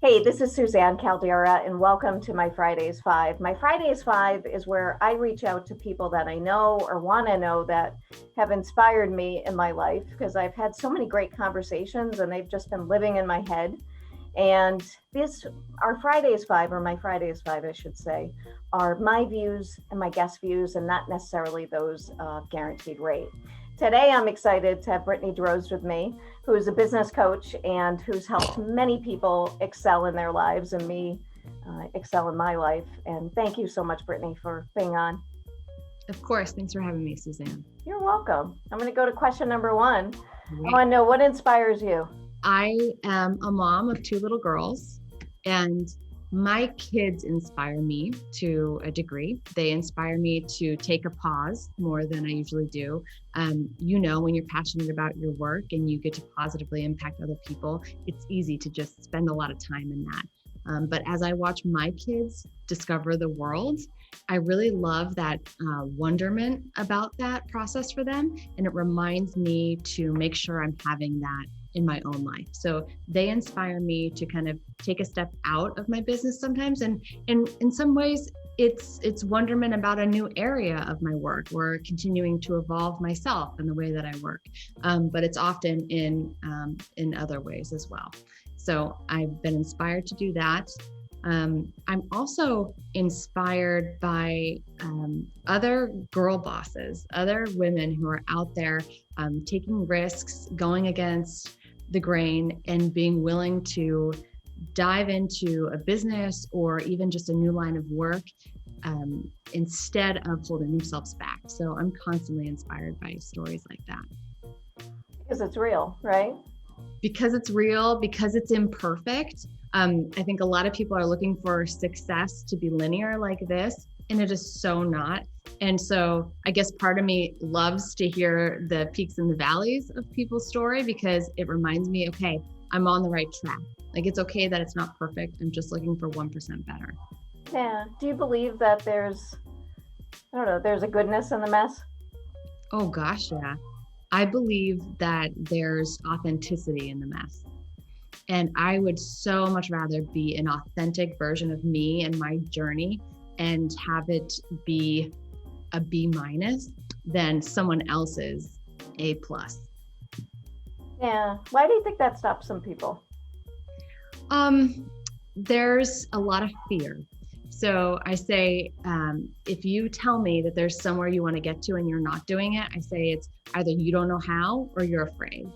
Hey, this is Suzanne Caldeira, and welcome to my Fridays 5. My Fridays 5 is where I reach out to people that I know or want to know that have inspired me in my life because I've had so many great conversations and they've just been living in my head. And our Fridays 5, or my Fridays 5, I should say, are my views and my guest views and not necessarily those guaranteed rate. Today, I'm excited to have Brittany Drozd with me, who is a business coach and who's helped many people excel in their lives and me excel in my life. And thank you so much, Brittany, for being on. Of course. Thanks for having me, Suzanne. You're welcome. I'm going to go to question number one. Great. I want to know, what inspires you? I am a mom of two little girls, and my kids inspire me to a degree. They inspire me to take a pause more than I usually do. When you're passionate about your work and you get to positively impact other people, it's easy to just spend a lot of time in that. But as I watch my kids discover the world, I really love that wonderment about that process for them. And it reminds me to make sure I'm having that in my own life. So they inspire me to kind of take a step out of my business sometimes. And in some ways, it's wonderment about a new area of my work or continuing to evolve myself in the way that I work. But it's often in other ways as well. So I've been inspired to do that. I'm also inspired by other girl bosses, other women who are out there taking risks, going against the grain, and being willing to dive into a business or even just a new line of work instead of holding themselves back. So I'm constantly inspired by stories like that. Because it's real, right? Because it's real, because it's imperfect. I think a lot of people are looking for success to be linear like this, and it is so not. And so I guess part of me loves to hear the peaks and the valleys of people's story because it reminds me, okay, I'm on the right track. Like, it's okay that it's not perfect. I'm just looking for 1% better. Yeah. Do you believe that there's a goodness in the mess? Oh gosh, yeah. I believe that there's authenticity in the mess. And I would so much rather be an authentic version of me and my journey and have it be a B- than someone else's A+. Yeah. Why do you think that stops some people? There's a lot of fear. So I say, if you tell me that there's somewhere you want to get to and you're not doing it, I say it's either you don't know how or you're afraid.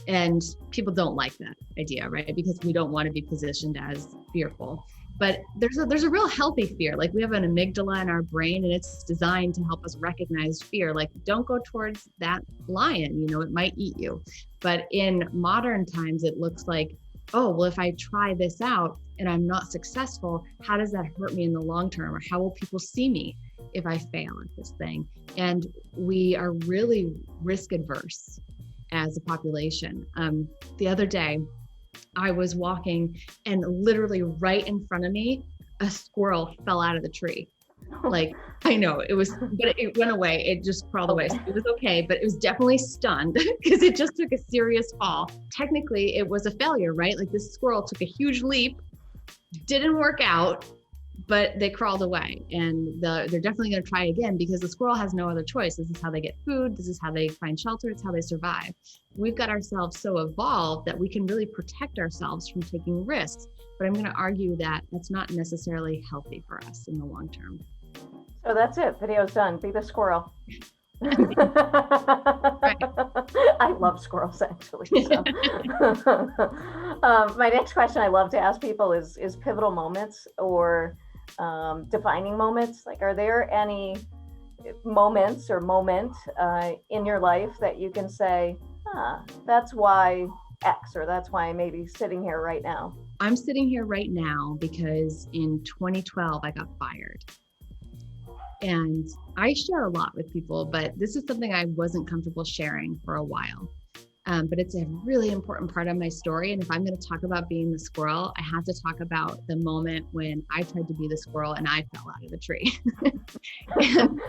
And people don't like that idea, right? Because we don't want to be positioned as fearful. But there's a real healthy fear. Like, we have an amygdala in our brain, and it's designed to help us recognize fear. Like, don't go towards that lion, it might eat you. But in modern times, it looks like, oh, well, if I try this out and I'm not successful, how does that hurt me in the long term? Or how will people see me if I fail at this thing? And we are really risk adverse as a population. The other day, I was walking and literally right in front of me, a squirrel fell out of the tree. Like, I know but it went away. It just crawled away. So it was okay, but it was definitely stunned because it just took a serious fall. Technically, it was a failure, right? Like, this squirrel took a huge leap, didn't work out, but they crawled away. And they're definitely going to try again because the squirrel has no other choice. This is how they get food. This is how they find shelter. It's how they survive. We've got ourselves so evolved that we can really protect ourselves from taking risks. But I'm going to argue that that's not necessarily healthy for us in the long term. So that's it. Video's done. Be the squirrel. Right. I love squirrels, actually. So. My next question I love to ask people is pivotal moments or defining moments. Like, are there any moments or moment in your life that you can say, that's why X, or that's why I may be sitting here right now? I'm sitting here right now because in 2012, I got fired. And I share a lot with people, but this is something I wasn't comfortable sharing for a while. But it's a really important part of my story. And if I'm going to talk about being the squirrel, I have to talk about the moment when I tried to be the squirrel and I fell out of the tree. And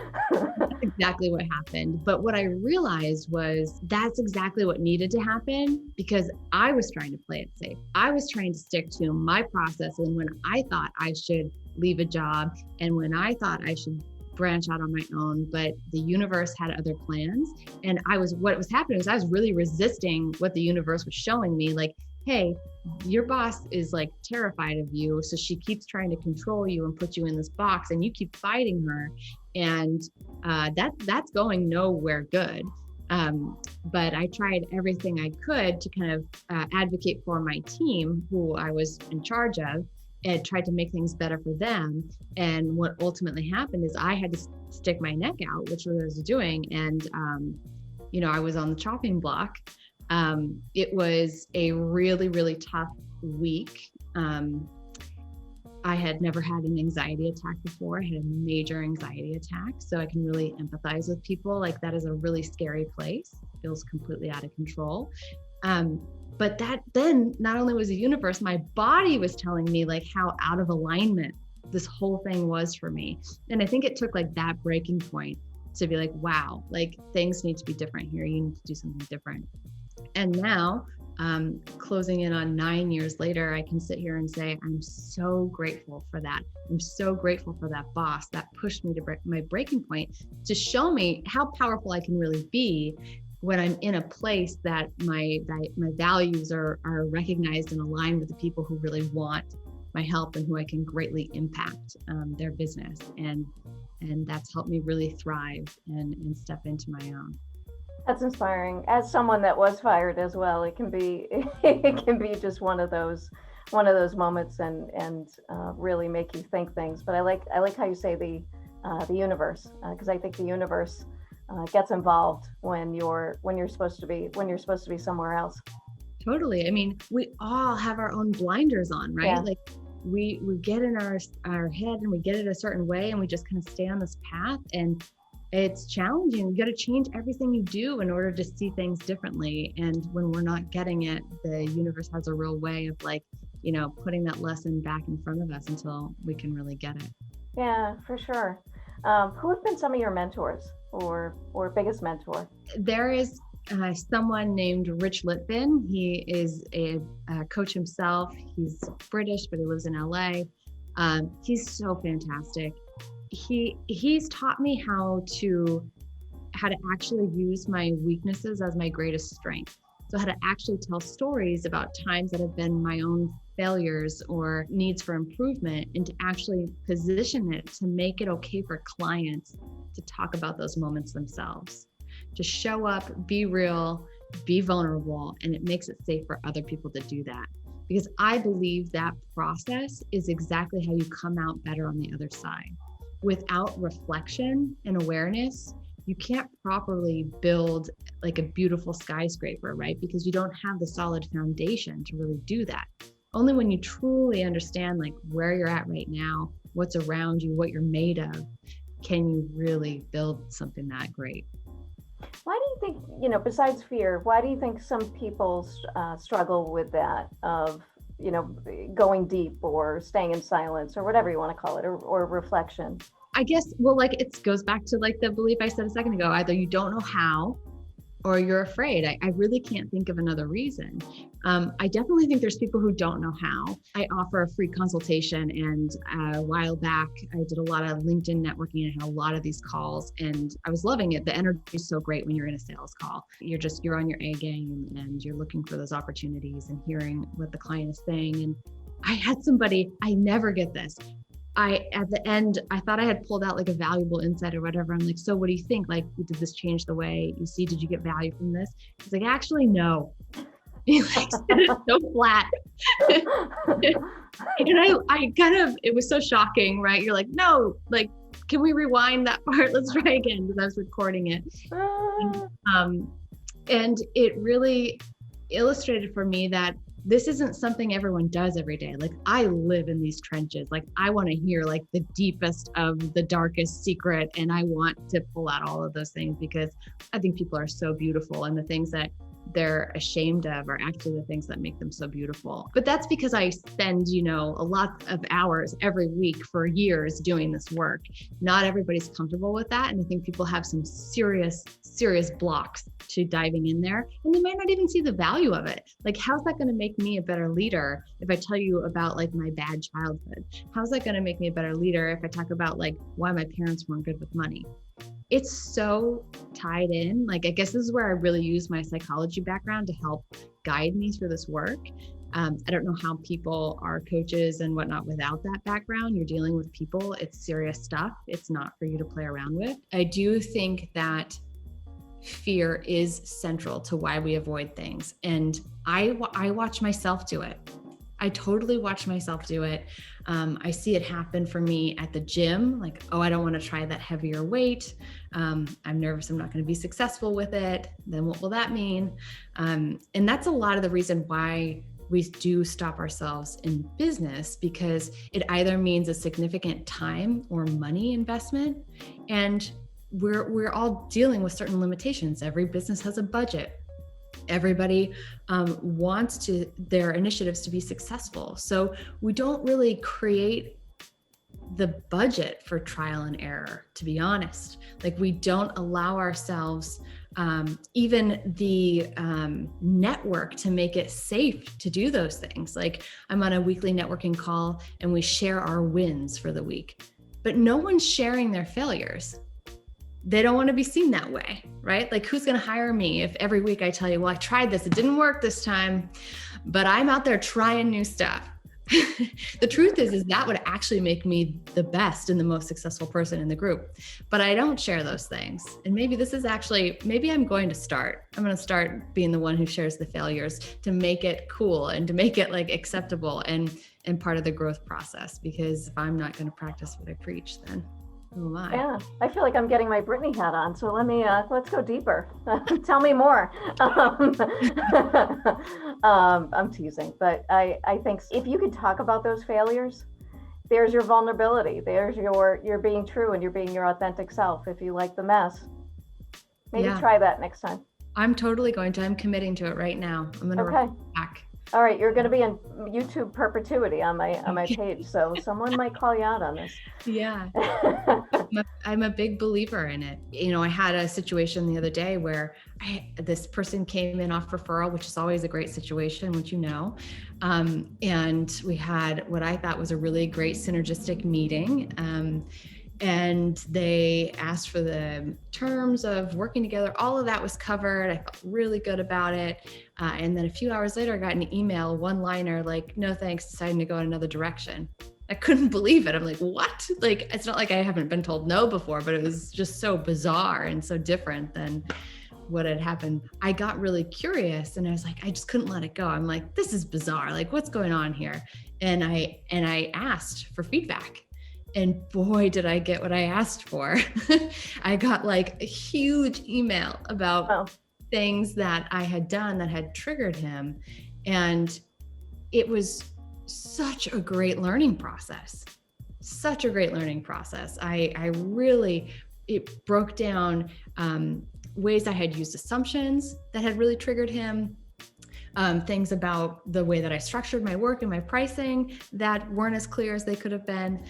that's exactly what happened. But what I realized was that's exactly what needed to happen, because I was trying to play it safe. I was trying to stick to my process. And when I thought I should leave a job and when I thought I should branch out on my own, but the universe had other plans. And what was happening is I was really resisting what the universe was showing me. Like, hey, your boss is like terrified of you. So she keeps trying to control you and put you in this box and you keep fighting her. And that's going nowhere good. But I tried everything I could to kind of advocate for my team, who I was in charge of, and tried to make things better for them. And what ultimately happened is I had to stick my neck out, which was what I was doing. And, I was on the chopping block. It was a really, really tough week. I had never had an anxiety attack before. I had a major anxiety attack. So I can really empathize with people. Like, that is a really scary place. It feels completely out of control. But that then not only was the universe, my body was telling me like how out of alignment this whole thing was for me. And I think it took like that breaking point to be like, wow, like things need to be different here. You need to do something different. And now, closing in on 9 years later, I can sit here and say, I'm so grateful for that. I'm so grateful for that boss that pushed me to my breaking point to show me how powerful I can really be when I'm in a place that my values are recognized and aligned with the people who really want my help and who I can greatly impact their business. And that's helped me really thrive and step into my own. That's inspiring. As someone that was fired as well, it can be just one of those moments and really make you think things. But I like how you say the universe, because I think the universe gets involved when you're supposed to be somewhere else. Totally. I mean, we all have our own blinders on, right? Yeah. Like we get in our head and we get it a certain way and we just kind of stay on this path, and it's challenging. You got to change everything you do in order to see things differently. And when we're not getting it, the universe has a real way of like, putting that lesson back in front of us until we can really get it. Yeah, for sure. Who have been some of your mentors or biggest mentor? There is someone named Rich Litvin. He is a coach himself. He's British, but he lives in LA. He's so fantastic. He's taught me how to actually use my weaknesses as my greatest strength. So how to actually tell stories about times that have been my own failures or needs for improvement, and to actually position it to make it okay for clients to talk about those moments themselves, to show up, be real, be vulnerable, and it makes it safe for other people to do that. Because I believe that process is exactly how you come out better on the other side. Without reflection and awareness, you can't properly build like a beautiful skyscraper, right? Because you don't have the solid foundation to really do that. Only when you truly understand like where you're at right now, what's around you, what you're made of, can you really build something that great. Why do you think, besides fear, why do you think some people struggle with that of, going deep or staying in silence or whatever you want to call it, or reflection? I guess, well, like it goes back to like the belief I said a second ago, either you don't know how or you're afraid. I really can't think of another reason. I definitely think there's people who don't know how. I offer a free consultation, and a while back, I did a lot of LinkedIn networking and had a lot of these calls, and I was loving it. The energy is so great when you're in a sales call. You're on your A game and you're looking for those opportunities and hearing what the client is saying. And I had somebody, I never get this. At the end, I thought I had pulled out like a valuable insight or whatever. I'm like, so what do you think? Like, did this change the way you see? Did you get value from this? He's like, actually, no. He like said it so flat. And I kind of, it was so shocking, right? You're like, no, like, can we rewind that part? Let's try again, because I was recording it. And it really illustrated for me that this isn't something everyone does every day. Like, I live in these trenches. Like, I want to hear like the deepest of the darkest secret. And I want to pull out all of those things because I think people are so beautiful, and the things that they're ashamed of are actually the things that make them so beautiful. But that's because I spend, a lot of hours every week for years doing this work. Not everybody's comfortable with that. And I think people have some serious blocks to diving in there, and they might not even see the value of it. Like, how's that going to make me a better leader if I tell you about like my bad childhood? How's that going to make me a better leader if I talk about like why my parents weren't good with money? It's so tied in. Like, I guess this is where I really use my psychology background to help guide me through this work. I don't know how people are coaches and whatnot without that background. You're dealing with people. It's serious stuff. It's not for you to play around with. I do think that fear is central to why we avoid things. And I watch myself do it. I totally watch myself do it. I see it happen for me at the gym. Like, oh, I don't want to try that heavier weight. I'm nervous I'm not going to be successful with it. Then what will that mean? And that's a lot of the reason why we do stop ourselves in business, because it either means a significant time or money investment. And we're all dealing with certain limitations. Every business has a budget. Everybody wants their initiatives to be successful. So we don't really create the budget for trial and error, to be honest. Like, we don't allow ourselves even the network to make it safe to do those things. Like, I'm on a weekly networking call and we share our wins for the week, but no one's sharing their failures. They don't want to be seen that way, right? Like, who's going to hire me if every week I tell you, well, I tried this, it didn't work this time, but I'm out there trying new stuff. The truth is that would actually make me the best and the most successful person in the group. But I don't share those things. And maybe I'm going to start being the one who shares the failures to make it cool and to make it like acceptable and part of the growth process. Because if I'm not going to practice what I preach, then who am I? Yeah, I feel like I'm getting my Brittany hat on. So let's go deeper. Tell me more. I'm teasing, but I think if you could talk about those failures, there's your vulnerability. There's you're being true and you're being your authentic self. If you like the mess, maybe try that next time. I'm totally going to. I'm committing to it right now. I'm going to report back. All right, you're going to be in YouTube perpetuity on my page, so someone might call you out on this. Yeah, I'm a big believer in it. I had a situation the other day where this person came in off referral, which is always a great situation, which and we had what I thought was a really great synergistic meeting. And they asked for the terms of working together. All of that was covered. I felt really good about it. And then a few hours later, I got an email, one-liner, like, no thanks, deciding to go in another direction. I couldn't believe it. I'm like, what? Like, it's not like I haven't been told no before, but it was just so bizarre and so different than what had happened. I got really curious and I was like, I just couldn't let it go. I'm like, this is bizarre. Like, what's going on here? And I asked for feedback. And boy, did I get what I asked for. I got like a huge email about things that I had done that had triggered him. And it was such a great learning process. It broke down ways I had used assumptions that had really triggered him. Things about the way that I structured my work and my pricing that weren't as clear as they could have been.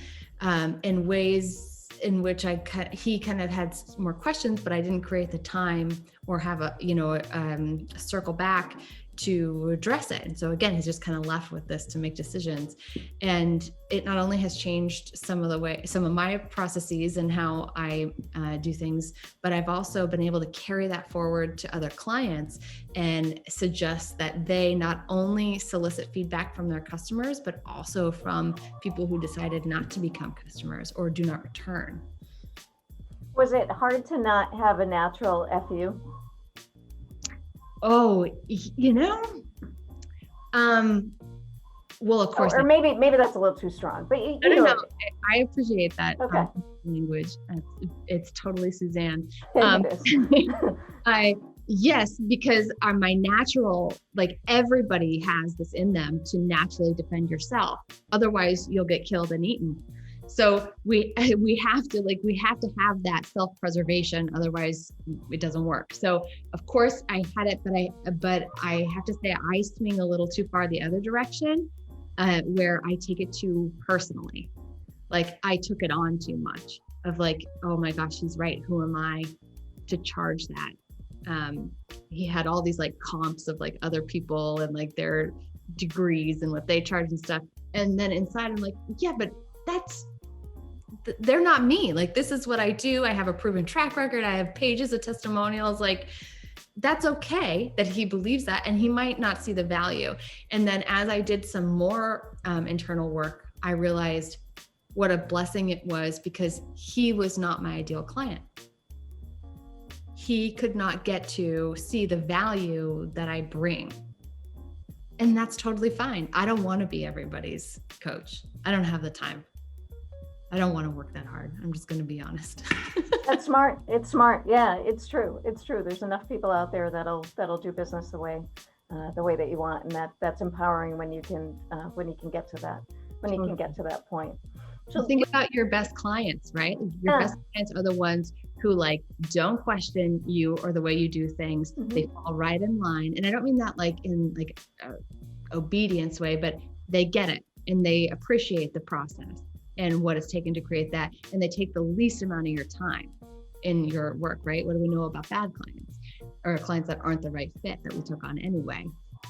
In ways in which he kind of had more questions, but I didn't create the time or have a circle back to address it. And so again, he's just kind of left with this to make decisions. And it not only has changed some of my processes and how I do things, but I've also been able to carry that forward to other clients and suggest that they not only solicit feedback from their customers, but also from people who decided not to become customers or do not return. Was it hard to not have a natural FU? Oh, well, of course. Or maybe that's a little too strong, but no, I appreciate that. Okay. Language. It's totally Suzanne. It is. Yes, because my natural, like, everybody has this in them to naturally defend yourself. Otherwise you'll get killed and eaten. So we have to have that self-preservation, otherwise it doesn't work. So of course I had it, but I have to say I swing a little too far the other direction, where I take it too personally. Like I took it on too much of like, oh my gosh, he's right. Who am I to charge that? He had all these like comps of like other people and like their degrees and what they charge and stuff. And then inside I'm like, yeah, but they're not me. Like, this is what I do. I have a proven track record. I have pages of testimonials. Like, that's okay that he believes that, and he might not see the value. And then as I did some more internal work, I realized what a blessing it was, because he was not my ideal client. He could not get to see the value that I bring. And that's totally fine. I don't want to be everybody's coach. I don't have the time. I don't want to work that hard. I'm just going to be honest. That's smart. It's smart. Yeah, it's true. It's true. There's enough people out there that'll do business the way that you want, and that's empowering when you can get to that, you can get to that point. So think about your best clients, right? Your best clients are the ones who like don't question you or the way you do things. Mm-hmm. They fall right in line. And I don't mean that like in like obedience way, but they get it and they appreciate the process and what it's taken to create that. And they take the least amount of your time in your work, right? What do we know about bad clients or clients that aren't the right fit that we took on anyway?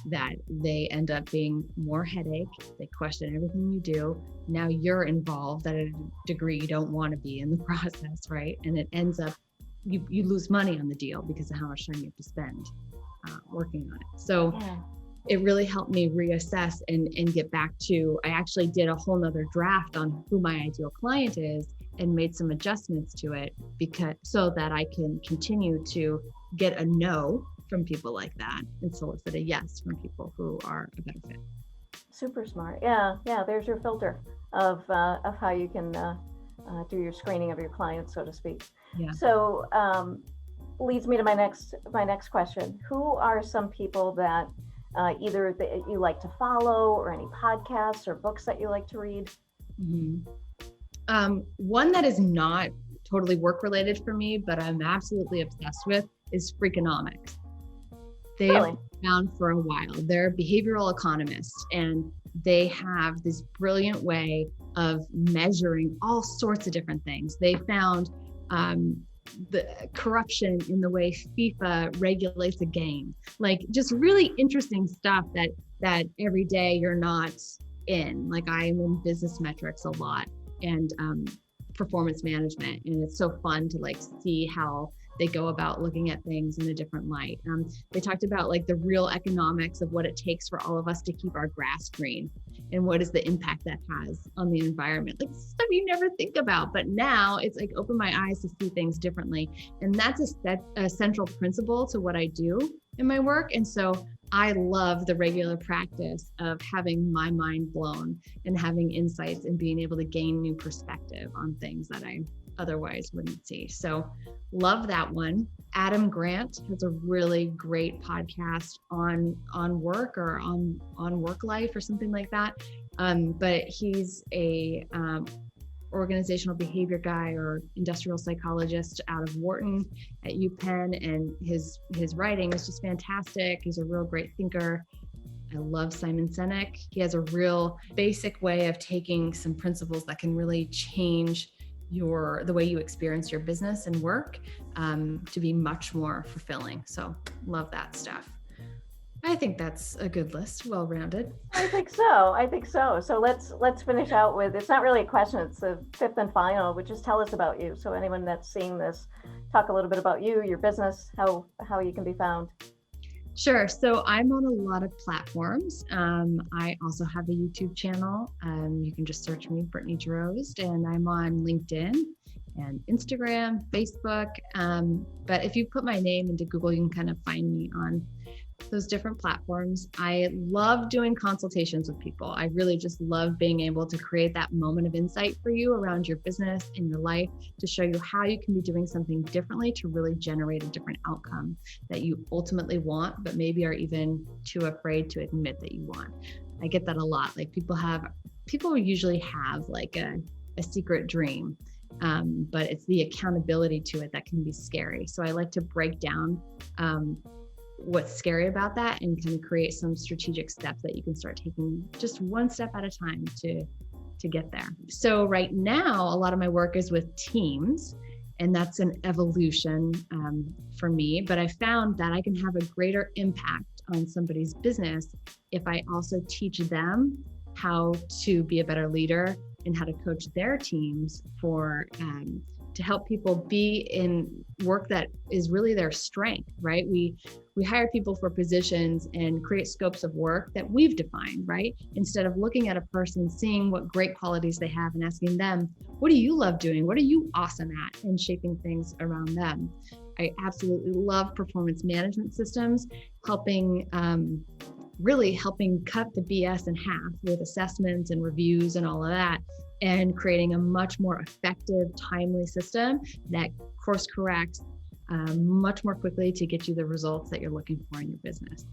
That they end up being more headache. They question everything you do. Now you're involved at a degree you don't want to be in the process, right? And it ends up, you lose money on the deal because of how much time you have to spend working on it. So it really helped me reassess and get back to, I actually did a whole nother draft on who my ideal client is and made some adjustments to it so that I can continue to get a no from people like that and solicit a yes from people who are a better fit. Super smart. Yeah. There's your filter of how you can do your screening of your clients, so to speak. Yeah. So leads me to my next question. Who are some people that either that you like to follow, or any podcasts or books that you like to read? Mm-hmm. One that is not totally work related for me, but I'm absolutely obsessed with is Freakonomics. They've been around for a while. They're behavioral economists, and they have this brilliant way of measuring all sorts of different things. They found the corruption in the way FIFA regulates a game, like just really interesting stuff that every day you're not in. Like I'm in business metrics a lot and performance management, and it's so fun to like see how they go about looking at things in a different light. They talked about like the real economics of what it takes for all of us to keep our grass green and what is the impact that has on the environment. Like stuff you never think about, but now it's like opened my eyes to see things differently. And that's a central principle to what I do in my work. And so I love the regular practice of having my mind blown and having insights and being able to gain new perspective on things that I otherwise wouldn't see. So love that one. Adam Grant has a really great podcast on work or on work life or something like that. But he's a organizational behavior guy or industrial psychologist out of Wharton at UPenn, and his writing is just fantastic. He's a real great thinker. I love Simon Sinek. He has a real basic way of taking some principles that can really change the way you experience your business and work to be much more fulfilling. So love that stuff. I think that's a good list, well-rounded. I think so. So let's finish out with, it's not really a question, it's the fifth and final, which is tell us about you. So anyone that's seeing this, talk a little bit about you, your business, how you can be found. Sure. So I'm on a lot of platforms. I also have a YouTube channel. You can just search me, Brittany Drozd, and I'm on LinkedIn and Instagram, Facebook. But if you put my name into Google, you can kind of find me on those different platforms. I love doing consultations with people. I really just love being able to create that moment of insight for you around your business and your life to show you how you can be doing something differently to really generate a different outcome that you ultimately want, but maybe are even too afraid to admit that you want. I get that a lot. Like people usually have like a secret dream. But it's the accountability to it that can be scary. So I like to break down what's scary about that and kind of create some strategic steps that you can start taking just one step at a time to get there. So right now, a lot of my work is with teams, and that's an evolution for me. But I found that I can have a greater impact on somebody's business if I also teach them how to be a better leader and how to coach their teams for to help people be in work that is really their strength, right? We hire people for positions and create scopes of work that we've defined, right? Instead of looking at a person, seeing what great qualities they have and asking them, what do you love doing? What are you awesome at? And shaping things around them. I absolutely love performance management systems, really helping cut the BS in half with assessments and reviews and all of that, and creating a much more effective, timely system that course corrects much more quickly to get you the results that you're looking for in your business.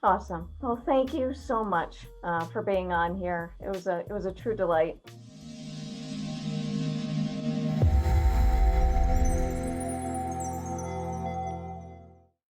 Awesome. Well, thank you so much for being on here. It was a true delight.